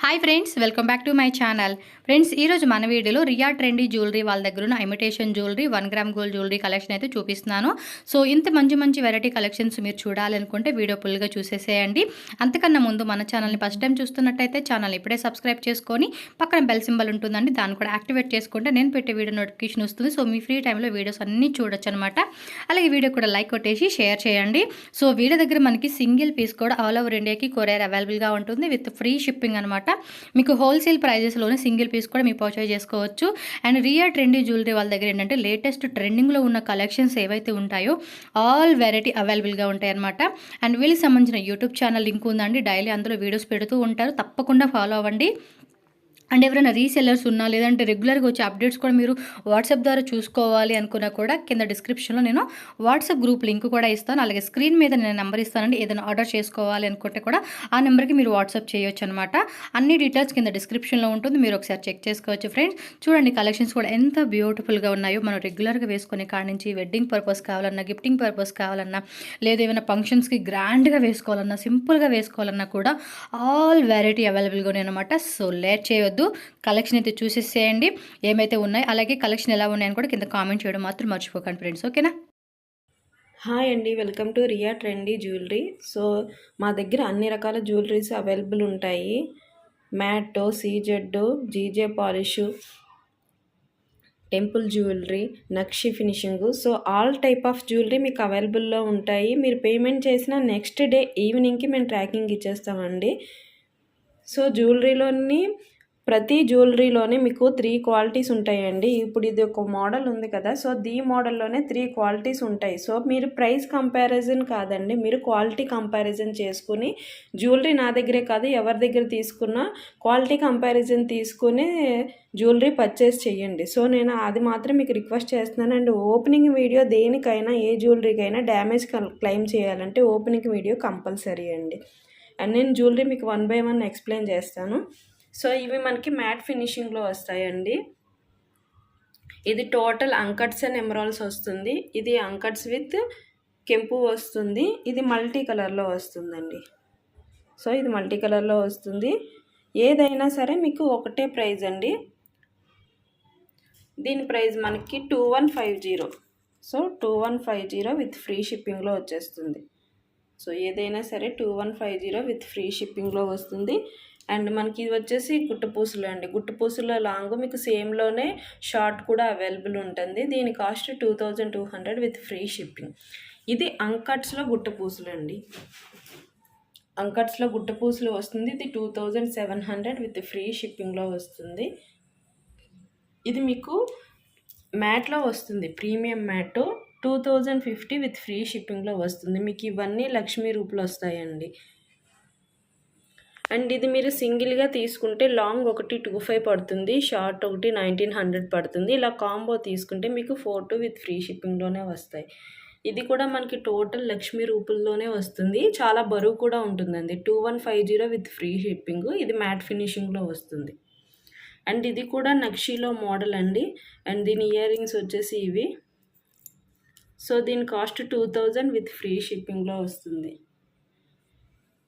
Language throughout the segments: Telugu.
Hi friends, welcome back to my channel. Friends, ఈరోజు మన వీడియోలో రియా ట్రెండీ జ్యువెలరీ వాళ్ళ దగ్గర ఉన్న imitation jewellery 1 gram gold jewellery collection అయితే చూపిస్తున్నాను. సో ఇంత మంచి వెరైటీ కలెక్షన్స్ మీరు చూడాలనుకుంటే వీడియో ఫుల్గా చూసేసేయండి. అంతకన్నా ముందు మన ఛానల్ని ఫస్ట్ టైం చూస్తున్నట్టయితే ఛానల్ ఇప్పుడే సబ్స్క్రైబ్ చేసుకొని పక్కన బెల్ సింబల్ ఉంటుందండి, దాన్ని కూడా యాక్టివేట్ చేసుకుంటే నేను పెట్టే వీడియో నోటిఫికేషన్ వస్తుంది. సో మీ ఫ్రీ టైంలో వీడియోస్ అన్నీ చూడొచ్చు అనమాట. అలాగే వీడియో కూడా లైక్ కొట్టేసి షేర్ చేయండి. సో వీడియో దగ్గర మనకి సింగిల్ పీస్ కూడా ఆల్ ఓవర్ ఇండియాకి కొరియర్ అవైలబుల్గా ఉంటుంది విత్ ఫ్రీ షిప్పింగ్ అనమాట. మీకు హోల్సేల్ ప్రైజెస్లోనే సింగిల్ పీస్ కూడా మీరు పర్చేజ్ చేసుకోవచ్చు. అండ్ రియా ట్రెండీ జ్యువెలరీ వాళ్ళ దగ్గర ఏంటంటే లేటెస్ట్ ట్రెండింగ్లో ఉన్న కలెక్షన్స్ ఏవైతే ఉంటాయో ఆల్ వెరైటీ అవైలబుల్గా ఉంటాయి అనమాట. అండ్ వీళ్ళకి సంబంధించిన యూట్యూబ్ ఛానల్ లింక్ ఉందండి, డైలీ అందులో వీడియోస్ పెడుతూ ఉంటారు, తప్పకుండా ఫాలో అవ్వండి. అండ్ ఎవరైనా రీసెల్లర్స్ ఉన్నా లేదంటే రెగ్యులర్గా వచ్చే అప్డేట్స్ కూడా మీరు వాట్సాప్ ద్వారా చూసుకోవాలి అనుకున్నా కూడా కింద డిస్క్రిప్షన్లో నేను వాట్సాప్ గ్రూప్ లింక్ కూడా ఇస్తాను. అలాగే స్క్రీన్ మీద నేను నెంబర్ ఇస్తానండి. ఏదైనా ఆర్డర్ చేసుకోవాలి అనుకుంటే కూడా ఆ నెంబర్కి మీరు వాట్సాప్ చేయొచ్చు అనమాట. అన్ని డీటెయిల్స్ కింద డిస్క్రిప్షన్లో ఉంటుంది, మీరు ఒకసారి చెక్ చేసుకోవచ్చు. ఫ్రెండ్స్ చూడండి, కలెక్షన్స్ కూడా ఎంత బ్యూటిఫుల్గా ఉన్నాయో. మనం రెగ్యులర్గా వేసుకునే కాడి నుంచి వెడ్డింగ్ పర్పస్ కావాలన్నా, గిఫ్టింగ్ పర్పస్ కావాలన్నా, లేదా ఏమైనా ఫంక్షన్స్కి గ్రాండ్గా వేసుకోవాలన్నా, సింపుల్గా వేసుకోవాలన్నా కూడా ఆల్ వెరైటీ అవైలబుల్గా ఉన్నాయి అనమాట. సో లేట్ చేయొద్దు, కలెక్షన్ అయితే చూసేసేయండి ఏమైతే ఉన్నాయి. అలాగే కలెక్షన్ ఎలా ఉన్నాయని కూడా కింద కామెంట్ చేయడం మాత్రం మర్చిపోకండి ఫ్రెండ్స్, ఓకేనా. హాయ్ అండి, welcome to Riya trendy jewellery. So మా దగ్గర అన్ని రకాల జ్యువెలరీస్ అవైలబుల్ ఉంటాయి. Matte, CZ, GJ polish, temple jewellery, నక్షి finishing, so all type of jewellery మీకు అవైలబుల్లో ఉంటాయి. మీరు పేమెంట్ చేసిన నెక్స్ట్ డే ఈవినింగ్కి మేము ట్రాకింగ్ ఇచ్చేస్తామండి. సో జ్యువెలరీలోని ప్రతి జ్యువెలరీలోనే మీకు 3 క్వాలిటీస్ ఉంటాయండి. ఇప్పుడు ఇది ఒక మోడల్ ఉంది కదా, సో దీ మోడల్లోనే 3 క్వాలిటీస్ ఉంటాయి. సో మీరు ప్రైస్ కంపారిజన్ కాదండి, మీరు క్వాలిటీ కంపారిజన్ చేసుకుని జ్యువెలరీ నా దగ్గరే కాదు ఎవరి దగ్గర తీసుకున్నా క్వాలిటీ కంపారిజన్ తీసుకుని జ్యువెలరీ పర్చేస్ చేయండి. సో నేను అది మాత్రం మీకు రిక్వెస్ట్ చేస్తున్నాను. అండ్ ఓపెనింగ్ వీడియో దేనికైనా, ఏ జ్యువెలరీకైనా డ్యామేజ్ క్లెయిమ్ చేయాలంటే ఓపెనింగ్ వీడియో కంపల్సరీ అండి. అండ్ నేను జ్యువెలరీ మీకు 1 బై 1 ఎక్స్ప్లెయిన్ చేస్తాను. సో ఇవి మనకి మ్యాట్ ఫినిషింగ్లో వస్తాయండి. ఇది టోటల్ అంకట్స్ అండ్ ఎమరాల్స్ వస్తుంది. ఇది అంకట్స్ విత్ కెంపు వస్తుంది. ఇది మల్టీ కలర్లో వస్తుందండి. సో ఇది మల్టీ కలర్లో వస్తుంది. ఏదైనా సరే మీకు ఒకటే ప్రైజ్ అండి. దీని ప్రైస్ మనకి 2150. సో 2150 విత్ ఫ్రీ షిప్పింగ్లో వచ్చేస్తుంది. సో ఏదైనా సరే 2150 విత్ ఫ్రీ షిప్పింగ్లో వస్తుంది. అండ్ మనకి ఇది వచ్చేసి గుట్టపూసలు అండి. గుట్టపూసల లాంగ్ మీకు సేమ్లోనే షార్ట్ కూడా అవైలబుల్ ఉంటుంది. దీని కాస్ట్ 2200 విత్ ఫ్రీ షిప్పింగ్. ఇది అంకట్స్లో గుట్టపూసలు అండి. అంకట్స్లో గుట్టపూసలు వస్తుంది. ఇది 2700 విత్ ఫ్రీ షిప్పింగ్లో వస్తుంది. ఇది మీకు మ్యాట్లో వస్తుంది, ప్రీమియం మ్యాట్ 2050 విత్ ఫ్రీ షిప్పింగ్లో వస్తుంది. మీకు ఇవన్నీ లక్ష్మీ రూపులు వస్తాయండి. అండ్ ఇది మీరు సింగిల్గా తీసుకుంటే లాంగ్ ఒకటి 25 పడుతుంది, షార్ట్ ఒకటి 1900 పడుతుంది. ఇలా కాంబో తీసుకుంటే మీకు 42 విత్ ఫ్రీ షిప్పింగ్లోనే వస్తాయి. ఇది కూడా మనకి టోటల్ లక్ష్మీ రూపుల్లోనే వస్తుంది. చాలా బరువు కూడా ఉంటుందండి. 2150 విత్ ఫ్రీ షిప్పింగ్. ఇది మ్యాట్ ఫినిషింగ్లో వస్తుంది. అండ్ ఇది కూడా నక్షిలో మోడల్ అండి. అండ్ దీని ఇయర్ రింగ్స్ వచ్చేసి ఇవి. సో దీని కాస్ట్ 2000 విత్ ఫ్రీ షిప్పింగ్లో వస్తుంది.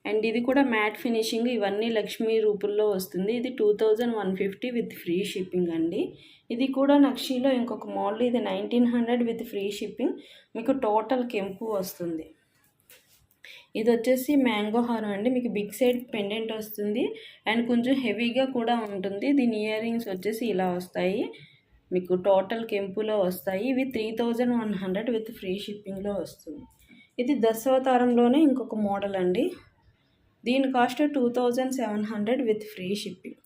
అండ్ ఇది కూడా మ్యాట్ ఫినిషింగ్, ఇవన్నీ లక్ష్మీ రూపుల్లో వస్తుంది. ఇది 2150 విత్ ఫ్రీ షిప్పింగ్ అండి. ఇది కూడా నక్షిలో ఇంకొక మోడల్, ఇది 1900 విత్ ఫ్రీ షిప్పింగ్. మీకు టోటల్ కెంపు వస్తుంది. ఇది వచ్చేసి మ్యాంగో హారం అండి. మీకు బిగ్ సైడ్ పెండెంట్ వస్తుంది అండ్ కొంచెం హెవీగా కూడా ఉంటుంది. దీని ఇయర్ రింగ్స్ వచ్చేసి ఇలా వస్తాయి. మీకు టోటల్ కెంపులో వస్తాయి. ఇవి 3100 విత్ ఫ్రీ షిప్పింగ్లో వస్తుంది. ఇది దశావతారంలోనే ఇంకొక మోడల్ అండి. దీని cost 2700 with free shipping.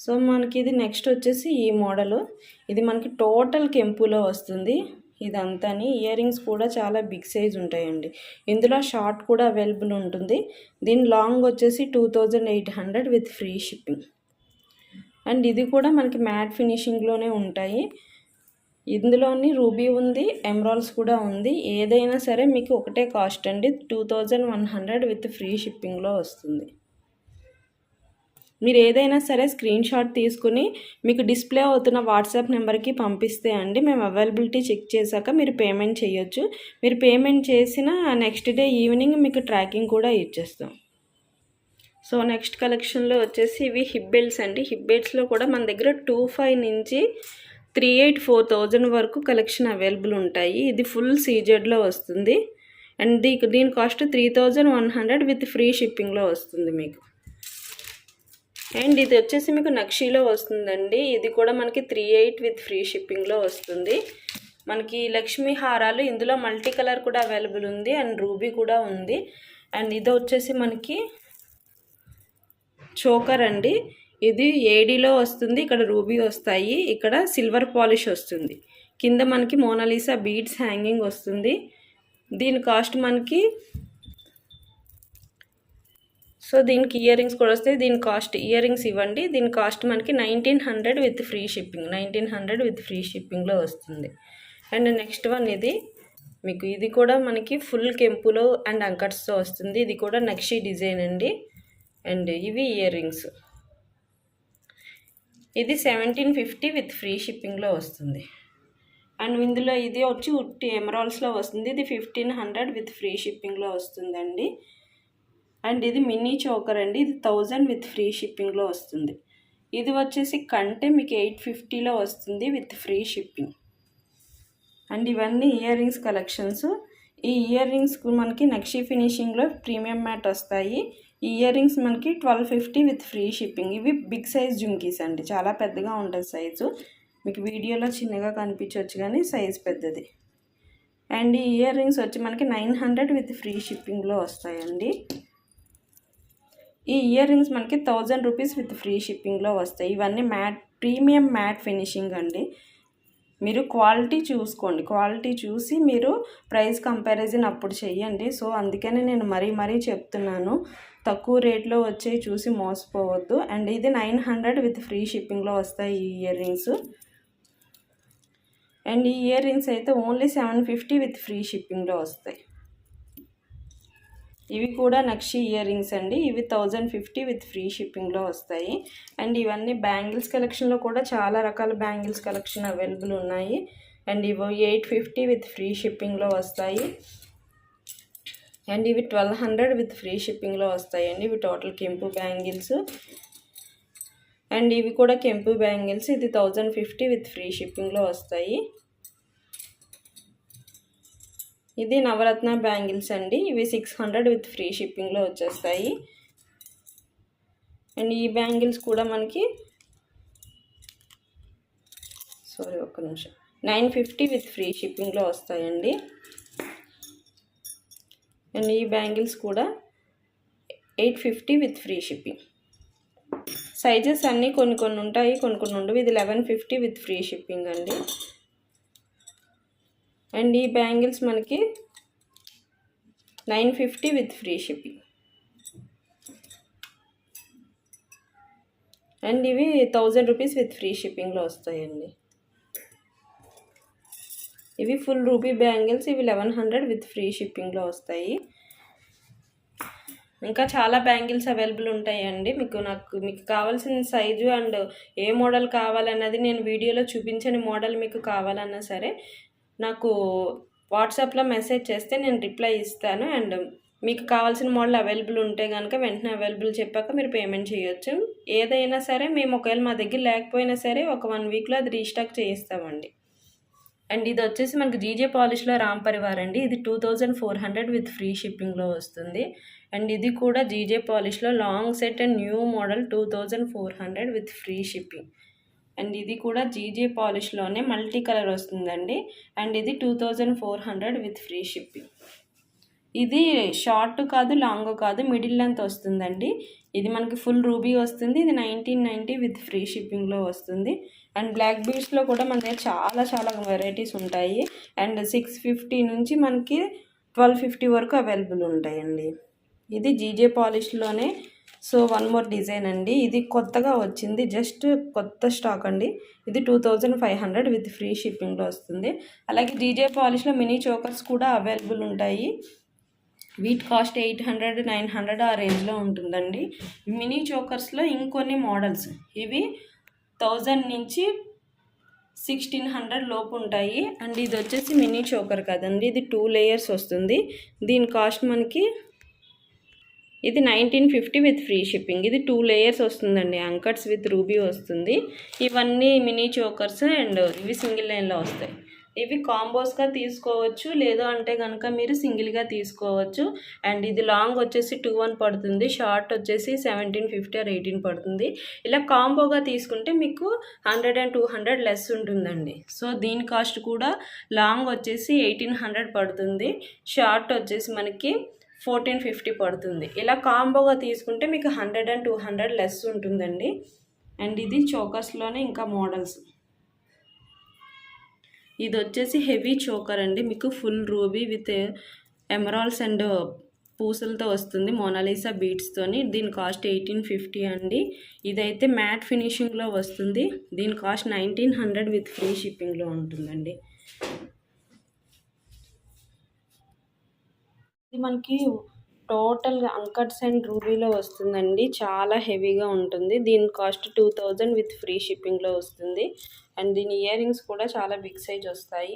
So మనకి ఇది నెక్స్ట్ వచ్చేసి ఈ మోడలు. ఇది మనకి టోటల్ కెంపులో వస్తుంది. ఇదంతాని ఇయర్ రింగ్స్ కూడా చాలా బిగ్ సైజ్ ఉంటాయండి. ఇందులో షార్ట్ కూడా అవైలబుల్ ఉంటుంది. దీని లాంగ్ వచ్చేసి 2800 విత్ ఫ్రీ షిప్పింగ్. అండ్ ఇది కూడా మనకి మ్యాట్ ఫినిషింగ్లోనే ఉంటాయి. ఇందులోని రూబీ ఉంది, ఎమరాల్స్ కూడా ఉంది. ఏదైనా సరే మీకు ఒకటే కాస్ట్ అండి, 2100 విత్ ఫ్రీ షిప్పింగ్లో వస్తుంది. మీరు ఏదైనా సరే స్క్రీన్ షాట్ తీసుకుని మీకు డిస్ప్లే అవుతున్న వాట్సాప్ నెంబర్కి పంపిస్తే అండి మేము అవైలబిలిటీ చెక్ చేశాక మీరు పేమెంట్ చేయొచ్చు. మీరు పేమెంట్ చేసిన నెక్స్ట్ డే ఈవినింగ్ మీకు ట్రాకింగ్ కూడా ఇచ్చేస్తాం. సో నెక్స్ట్ కలెక్షన్లో వచ్చేసి ఇవి హిప్ బెల్ట్స్ అండి. హిప్ బెల్ట్స్లో కూడా మన దగ్గర 25 నుంచి 384,000 వరకు కలెక్షన్ అవైలబుల్ ఉంటాయి. ఇది ఫుల్ సీజెడ్లో వస్తుంది అండ్ దీని కాస్ట్ 3,100 విత్ ఫ్రీ షిప్పింగ్లో వస్తుంది మీకు. అండ్ ఇది వచ్చేసి మీకు నక్షీలో వస్తుందండి. ఇది కూడా మనకి 38 విత్ ఫ్రీ షిప్పింగ్లో వస్తుంది. మనకి లక్ష్మీ హారాలు ఇందులో మల్టీ కలర్ కూడా అవైలబుల్ ఉంది అండ్ రూబీ కూడా ఉంది. అండ్ ఇది వచ్చేసి మనకి చోకర్ అండి. ఇది ఏడీలో వస్తుంది. ఇక్కడ రూబీ వస్తాయి, ఇక్కడ సిల్వర్ పాలిష్ వస్తుంది, కింద మనకి మోనాలిసా బీడ్స్ హ్యాంగింగ్ వస్తుంది. దీని కాస్ట్ మనకి దీనికి ఇయర్ రింగ్స్ కూడా వస్తాయి. దీని కాస్ట్ ఇయర్ రింగ్స్ ఇవ్వండి. దీని కాస్ట్ మనకి 1900 with free shipping, 1900 with free షిప్పింగ్లో వస్తుంది. అండ్ నెక్స్ట్ వన్ ఇది కూడా మనకి ఫుల్ కెంపులో అండ్ అంకట్స్తో వస్తుంది. ఇది కూడా నక్షీ డిజైన్ అండి. అండ్ ఇవి ఇయర్ రింగ్స్. ఇది 1750 విత్ ఫ్రీ షిప్పింగ్లో వస్తుంది. అండ్ ఇందులో ఇది వచ్చి ఉట్టి ఎమరాల్డ్స్లో వస్తుంది. ఇది 1500 విత్ ఫ్రీ షిప్పింగ్లో వస్తుందండి. అండ్ ఇది మినీ చోకర్ అండి. ఇది 1000 విత్ ఫ్రీ షిప్పింగ్లో వస్తుంది. ఇది వచ్చేసి కంటే మీకు 850లో వస్తుంది విత్ ఫ్రీ షిప్పింగ్. అండ్ ఇవన్నీ ఇయర్ రింగ్స్ కలెక్షన్స్. ఈ ఇయర్ రింగ్స్ మనకి నక్షీ ఫినిషింగ్లో ప్రీమియం మ్యాట్ వస్తాయి. ఈ ఇయర్ రింగ్స్ మనకి 1250 విత్ ఫ్రీ షిప్పింగ్. ఇవి బిగ్ సైజ్ జుంకీస్ అండి, చాలా పెద్దగా ఉంటుంది సైజు. మీకు వీడియోలో చిన్నగా కనిపించవచ్చు కానీ సైజ్ పెద్దది. అండ్ ఈ ఇయర్ రింగ్స్ వచ్చి మనకి 900 విత్ ఫ్రీ షిప్పింగ్లో వస్తాయండి. ఈ ఇయర్ రింగ్స్ మనకి 1000 రూపీస్ విత్ ఫ్రీ షిప్పింగ్లో వస్తాయి. ఇవన్నీ ప్రీమియం మ్యాట్ ఫినిషింగ్ అండి. మీరు క్వాలిటీ చూసుకోండి, క్వాలిటీ చూసి మీరు ప్రైస్ కంపారిజన్ అప్పుడు చెయ్యండి. సో అందుకని నేను మరీ చెప్తున్నాను, తక్కువ రేట్లో వచ్చే చూసి మోసపోవద్దు. అండ్ ఇది 900 విత్ ఫ్రీ షిప్పింగ్లో వస్తాయి ఈ ఇయర్ రింగ్స్. అండ్ ఈ ఇయర్ రింగ్స్ అయితే ఓన్లీ 750 విత్ ఫ్రీ షిప్పింగ్లో వస్తాయి. ఇవి కూడా నక్షీ ఇయర్ రింగ్స్ అండి. ఇవి 1050 విత్ ఫ్రీ షిప్పింగ్లో వస్తాయి. అండ్ ఇవన్నీ బ్యాంగిల్స్ కలెక్షన్లో కూడా చాలా రకాల బ్యాంగిల్స్ కలెక్షన్ అవైలబుల్ ఉన్నాయి. అండ్ ఇవి 850 విత్ ఫ్రీ షిప్పింగ్లో వస్తాయి. అండ్ ఇవి 1200 విత్ ఫ్రీ షిప్పింగ్లో వస్తాయండి. ఇవి టోటల్ కెంపు బ్యాంగిల్స్. అండ్ ఇవి కూడా కెంపు బ్యాంగిల్స్. ఇది 1050 విత్ ఫ్రీ షిప్పింగ్లో వస్తాయి. ఇది నవరత్న బ్యాంగిల్స్ అండి. ఇవి 600 విత్ ఫ్రీ షిప్పింగ్లో వచ్చేస్తాయి. అండ్ ఈ బ్యాంగిల్స్ కూడా మనకి 950 విత్ ఫ్రీ షిప్పింగ్లో వస్తాయండి. అండ్ ఈ బ్యాంగిల్స్ కూడా 850 విత్ ఫ్రీ షిప్పింగ్. సైజెస్ అన్నీ కొన్ని ఉంటాయి, కొన్ని ఉండవు. ఇది 1150 విత్ ఫ్రీ షిప్పింగ్ అండి. అండ్ ఈ బ్యాంగిల్స్ మనకి 950 విత్ ఫ్రీ షిప్పింగ్. అండ్ ఇవి 1000 రూపీస్ విత్ ఫ్రీ షిప్పింగ్లో వస్తాయండి. ఇవి ఫుల్ రూబీ బ్యాంగిల్స్. ఇవి 1100 విత్ ఫ్రీ షిప్పింగ్లో వస్తాయి. ఇంకా చాలా బ్యాంగిల్స్ అవైలబుల్ ఉంటాయండి. మీకు కావాల్సిన సైజు అండ్ ఏ మోడల్ కావాలన్నది నేను వీడియోలో చూపించని మోడల్ మీకు కావాలన్నా సరే నాకు వాట్సాప్లో మెసేజ్ చేస్తే నేను రిప్లై ఇస్తాను. అండ్ మీకు కావాల్సిన మోడల్ అవైలబుల్ ఉంటే కనుక వెంటనే అవైలబుల్ చెప్పాక మీరు పేమెంట్ చేయొచ్చు. ఏదైనా సరే మేము ఒకవేళ మా దగ్గర లేకపోయినా సరే ఒక 1 వీక్లో అది రీస్టాక్ చేయిస్తామండి. అండ్ ఇది వచ్చేసి మనకి జీజే పాలిష్లో రామ్ పరివార్ అండి. ఇది 2400 విత్ ఫ్రీ షిప్పింగ్లో వస్తుంది. అండ్ ఇది కూడా జీజే పాలిష్లో long set and new model 2400 with free shipping. And ఇది కూడా జీజే పాలిష్లోనే మల్టీ కలర్ వస్తుందండి. అండ్ ఇది 2400 విత్ ఫ్రీ షిప్పింగ్. ఇది షార్ట్ కాదు, లాంగ్ కాదు, మిడిల్ లెంత్ వస్తుందండి. ఇది మనకి ఫుల్ రూబీ వస్తుంది. ఇది 1990 విత్ ఫ్రీ షిప్పింగ్లో వస్తుంది. అండ్ బ్లాక్ బీడ్స్లో కూడా మన దగ్గర చాలా వెరైటీస్ ఉంటాయి. అండ్ 650 నుంచి మనకి 1250 వరకు అవైలబుల్ ఉంటాయండి. ఇది జీజే పాలిష్లోనే. సో 1 మోర్ డిజైన్ అండి. ఇది కొత్తగా వచ్చింది, జస్ట్ కొత్త స్టాక్ అండి. ఇది 2500 విత్ ఫ్రీ షిప్పింగ్లో వస్తుంది. అలాగే జీజే పాలిష్లో మినీ చోకర్స్ కూడా అవైలబుల్ ఉంటాయి. వీటి కాస్ట్ 800, 900 ఆ రేంజ్లో ఉంటుందండి. మినీ చోకర్స్లో ఇంకొన్ని మోడల్స్ ఇవి 1000 నుంచి 1600 లోపు ఉంటాయి. అండ్ ఇది వచ్చేసి మినీ చోకర్ కదండి, ఇది 2 లేయర్స్ వస్తుంది. దీని కాస్ట్ మనకి ఇది 1950 విత్ ఫ్రీ షిప్పింగ్. ఇది 2 లేయర్స్ వస్తుందండి. అంకట్స్ విత్ రూబీ వస్తుంది. ఇవన్నీ మినీ చోకర్స్ అండ్ ఇవి సింగిల్ లైన్లో వస్తాయి. ఇవి కాంబోస్గా తీసుకోవచ్చు, లేదు అంటే కనుక మీరు సింగిల్గా తీసుకోవచ్చు. అండ్ ఇది లాంగ్ వచ్చేసి 21 పడుతుంది, షార్ట్ వచ్చేసి 1750 ఆర్ 18 పడుతుంది. ఇలా కాంబోగా తీసుకుంటే మీకు 100 and 200 లెస్ ఉంటుందండి. సో దీని కాస్ట్ కూడా లాంగ్ వచ్చేసి 1800 పడుతుంది, షార్ట్ వచ్చేసి మనకి 1450 పడుతుంది. ఇలా కాంబోగా తీసుకుంటే మీకు 100 and 200 లెస్ ఉంటుందండి. అండ్ ఇది చోకర్స్లోనే ఇంకా మోడల్స్. ఇది వచ్చేసి హెవీ చోకర్ అండి, మీకు full ruby with emeralds and పూసలతో వస్తుంది, మోనాలిసా బీడ్స్తోని. దీని కాస్ట్ 1850 అండి. ఇదైతే మ్యాట్ ఫినిషింగ్లో వస్తుంది. దీని కాస్ట్ 1900 విత్ ఫ్రీ షిప్పింగ్లో ఉంటుందండి. ఇది మనకి టోటల్గా అంకట్స్ అండ్ రూబీలో వస్తుందండి, చాలా హెవీగా ఉంటుంది. దీని కాస్ట్ 2000 విత్ ఫ్రీ షిప్పింగ్లో వస్తుంది. అండ్ దీని ఇయర్ రింగ్స్ కూడా చాలా బిగ్ సైజ్ వస్తాయి.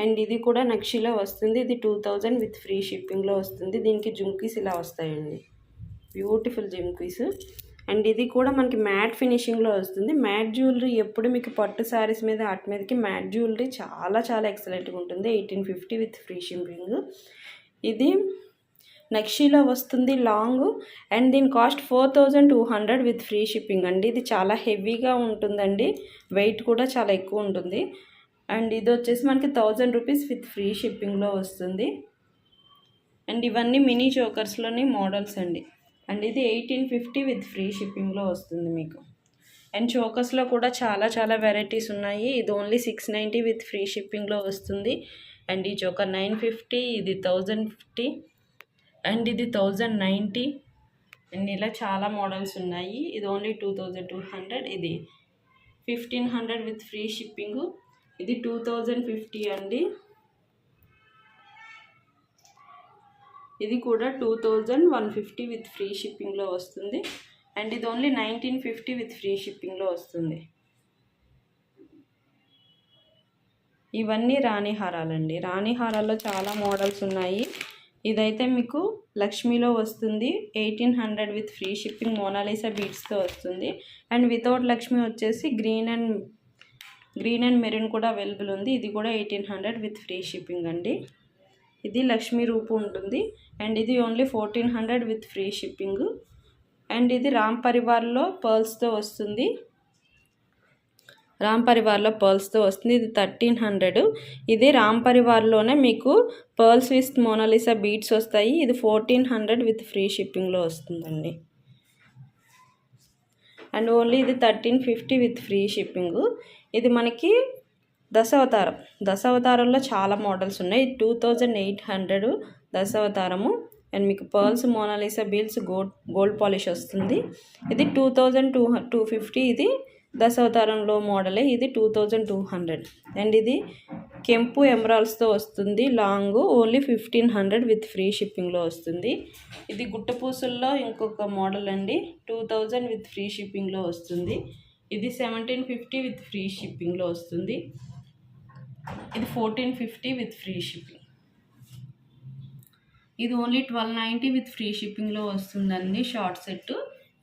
అండ్ ఇది కూడా నక్షిలో వస్తుంది. ఇది 2000 విత్ ఫ్రీ షిప్పింగ్లో వస్తుంది. దీనికి జుమ్కీస్ ఇలా వస్తాయండి, బ్యూటిఫుల్ జుమ్కీస్. అండ్ ఇది కూడా మనకి మ్యాట్ ఫినిషింగ్లో వస్తుంది. మ్యాట్ జ్యువెలరీ ఎప్పుడు మీకు పట్టు శారీస్ మీద వాటి మీదకి మ్యాట్ జ్యువెలరీ చాలా చాలా ఎక్సలెంట్గా ఉంటుంది. 1850 విత్ ఫ్రీ షిప్పింగ్. ఇది నక్షీలో వస్తుంది లాంగ్, అండ్ దీని కాస్ట్ 4200 విత్ ఫ్రీ షిప్పింగ్ అండి. ఇది చాలా హెవీగా ఉంటుందండి, వెయిట్ కూడా చాలా ఎక్కువ ఉంటుంది. అండ్ ఇది వచ్చేసి మనకి 1000 రూపీస్ విత్ ఫ్రీ షిప్పింగ్లో వస్తుంది. అండ్ ఇవన్నీ మినీ చోకర్స్లోని మోడల్స్ అండి. అండ్ ఇది 1850 విత్ ఫ్రీ షిప్పింగ్లో వస్తుంది మీకు. అండ్ చోకర్స్లో కూడా చాలా చాలా వెరైటీస్ ఉన్నాయి. ఇది ఓన్లీ 690 విత్ ఫ్రీ షిప్పింగ్లో వస్తుంది. అండ్ ఈ చోకర్ 950, ఇది 1050, అండ్ ఇది 1090. అండ్ ఇలా చాలా మోడల్స్ ఉన్నాయి. ఇది ఓన్లీ 2200, ఇది 1500 విత్ ఫ్రీ షిప్పింగ్, ఇది 2050 అండి. ఇది కూడా 2150 విత్ ఫ్రీ షిప్పింగ్లో వస్తుంది. అండ్ ఇది ఓన్లీ 1950 విత్ ఫ్రీ షిప్పింగ్లో వస్తుంది. ఇవన్నీ రాణి హారాలండి. రాణి హారాల్లో చాలా మోడల్స్ ఉన్నాయి. ఇదైతే మీకు లక్ష్మీలో వస్తుంది, 1800 విత్ ఫ్రీ షిప్పింగ్, మోనాలిసా బీడ్స్తో వస్తుంది. అండ్ వితౌట్ లక్ష్మీ వచ్చేసి గ్రీన్ అండ్ మెరూన్ కూడా అవైలబుల్ ఉంది. ఇది కూడా 1800 విత్ ఫ్రీ షిప్పింగ్ అండి. ఇది లక్ష్మీ రూపు ఉంటుంది. అండ్ ఇది only 1400 with free shipping. And ఇది రామ్ పరివార్లో పర్ల్స్తో వస్తుంది, రామ్ పరివార్లో పర్ల్స్తో వస్తుంది. ఇది 1300. ఇది రామ్ పరివార్లోనే మీకు పర్ల్స్ విత్ మోనాలిసా బీడ్స్ వస్తాయి. ఇది 1400 విత్ ఫ్రీ షిప్పింగ్లో వస్తుందండి. అండ్ ఓన్లీ ఇది 1350 విత్ ఫ్రీ షిప్పింగ్. ఇది మనకి దశావతారంలో చాలా మోడల్స్ ఉన్నాయి. 2800 దశావతారము. అండ్ మీకు pearls Mona Lisa beads gold polish వస్తుంది. ఇది 2250. ఇది దశావతారంలో మోడలే, ఇది 2200. అండ్ ఇది కెంపు ఎమరాల్డ్స్తో వస్తుంది లాంగ్, ఓన్లీ 1500 విత్ ఫ్రీ షిప్పింగ్లో వస్తుంది. ఇది గుట్టపూసల్లో ఇంకొక మోడల్ అండి, 2000 విత్ ఫ్రీ షిప్పింగ్లో వస్తుంది. ఇది 1750 విత్ ఫ్రీ షిప్పింగ్లో వస్తుంది. ఇది 1450 విత్ ఫ్రీ షిప్పింగ్. ఇది ఓన్లీ 1290 విత్ ఫ్రీ షిప్పింగ్లో వస్తుందండి షార్ట్ సెట్.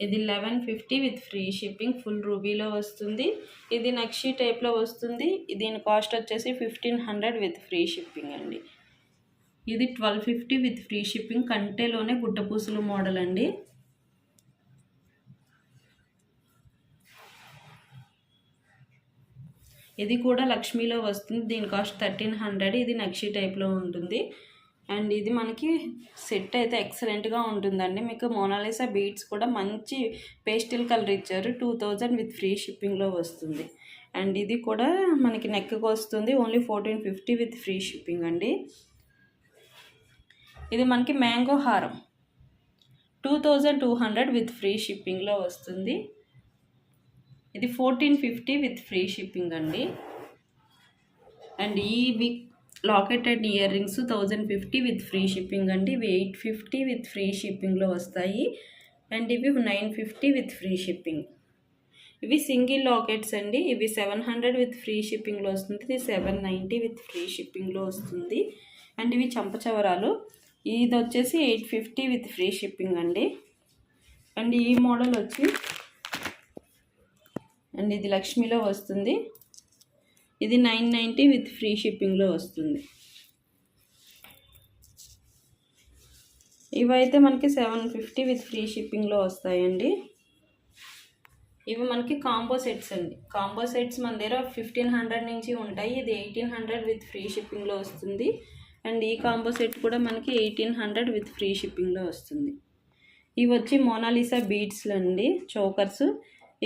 ఇది 1150 విత్ ఫ్రీ షిప్పింగ్, ఫుల్ రూబీలో వస్తుంది. ఇది నక్షీ టైప్లో వస్తుంది. దీని కాస్ట్ వచ్చేసి 1500 విత్ ఫ్రీ షిప్పింగ్ అండి. ఇది 1250 విత్ ఫ్రీ షిప్పింగ్, కంటేలోనే గుట్టపూసలు మోడల్ అండి. ఇది కూడా లక్ష్మీలో వస్తుంది. దీని కాస్ట్ 1300. ఇది నక్షీ టైప్లో ఉంటుంది. అండ్ ఇది మనకి సెట్ అయితే ఎక్సలెంట్గా ఉంటుందండి. మీకు మోనాలిసా బీడ్స్ కూడా మంచి పేస్టల్ కలర్ ఇచ్చారు, 2000 విత్ ఫ్రీ షిప్పింగ్లో వస్తుంది. అండ్ ఇది కూడా మనకి నెక్కి వస్తుంది, ఓన్లీ 1450 విత్ ఫ్రీ షిప్పింగ్ అండి. ఇది మనకి మ్యాంగో హారం 2200 విత్ ఫ్రీ షిప్పింగ్లో వస్తుంది. ఇది 1450 విత్ ఫ్రీ షిప్పింగ్ అండి. అండ్ ఈ locket and ear rings 1050 with free shipping అండి. ఇవి 850 విత్ ఫ్రీ షిప్పింగ్లో వస్తాయి. అండ్ ఇవి 950 విత్ ఫ్రీ షిప్పింగ్. ఇవి సింగిల్ లాకెట్స్ అండి. ఇవి 700 విత్ ఫ్రీ షిప్పింగ్లో వస్తుంది. ఇది 790 విత్ ఫ్రీ షిప్పింగ్లో వస్తుంది. అండ్ ఇవి చంపచవరాలు ఇది వచ్చేసి 850 విత్ ఫ్రీ షిప్పింగ్ అండి. అండ్ ఈ మోడల్ వచ్చి అండ్ ఇది లక్ష్మీలో వస్తుంది. ఇది 990 విత్ ఫ్రీ షిప్పింగ్లో వస్తుంది. ఇవైతే మనకి 750 విత్ ఫ్రీ షిప్పింగ్లో వస్తాయండి. ఇవి మనకి కాంబో సెట్స్ అండి. కాంబో సెట్స్ మన దగ్గర 1500 నుంచి ఉంటాయి. ఇది 1800 విత్ ఫ్రీ షిప్పింగ్లో వస్తుంది. అండ్ ఈ కాంబో సెట్ కూడా మనకి 1800 విత్ ఫ్రీ షిప్పింగ్లో వస్తుంది. ఇవి వచ్చి మోనాలిసా బీడ్స్లు అండి, చోకర్స్.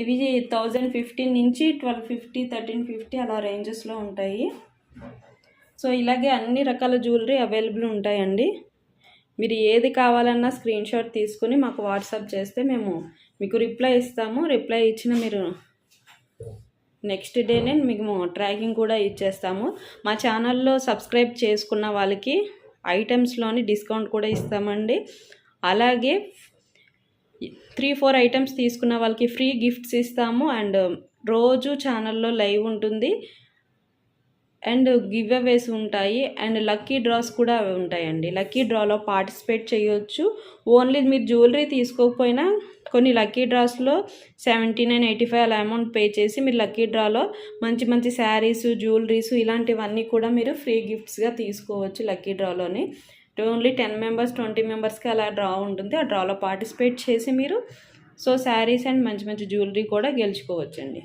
ఇవి 1015 నుంచి 1250, 1350 అలా రేంజెస్లో ఉంటాయి. సో ఇలాగే అన్ని రకాల జ్యువెలరీ అవైలబుల్ ఉంటాయండి. మీరు ఏది కావాలన్నా స్క్రీన్ షాట్ తీసుకుని మాకు వాట్సాప్ చేస్తే మేము మీకు రిప్లై ఇస్తాము. రిప్లై ఇచ్చిన మీరు నెక్స్ట్ డేనే మీకు ట్రాకింగ్ కూడా ఇచ్చేస్తాము. మా ఛానల్లో సబ్స్క్రైబ్ చేసుకున్న వాళ్ళకి ఐటమ్స్లోని డిస్కౌంట్ కూడా ఇస్తామండి. అలాగే 3-4 ఐటమ్స్ తీసుకున్న వాళ్ళకి ఫ్రీ గిఫ్ట్స్ ఇస్తాము. అండ్ రోజు ఛానల్లో లైవ్ ఉంటుంది. అండ్ గివ్ అవేస్ ఉంటాయి. అండ్ లక్కీ డ్రాస్ కూడా ఉంటాయండి. లక్కీ డ్రాలో పార్టిసిపేట్ చేయొచ్చు. ఓన్లీ మీరు జ్యువెలరీ తీసుకోకపోయినా కొన్ని లక్కీ డ్రాస్లో 7985 అలా అమౌంట్ పే చేసి మీరు లక్కీ డ్రాలో మంచి మంచి శారీస్, జ్యువెలరీస్ ఇలాంటివన్నీ కూడా మీరు ఫ్రీ గిఫ్ట్స్గా తీసుకోవచ్చు లక్కీ డ్రాలోని. ఓన్లీ 10 మెంబర్స్ 20 మెంబర్స్కి అలా డ్రా ఉంటుంది. ఆ డ్రాలో పార్టిసిపేట్ చేసి మీరు శారీస్ అండ్ మంచి మంచి జ్యువెలరీ కూడా గెలుచుకోవచ్చండి.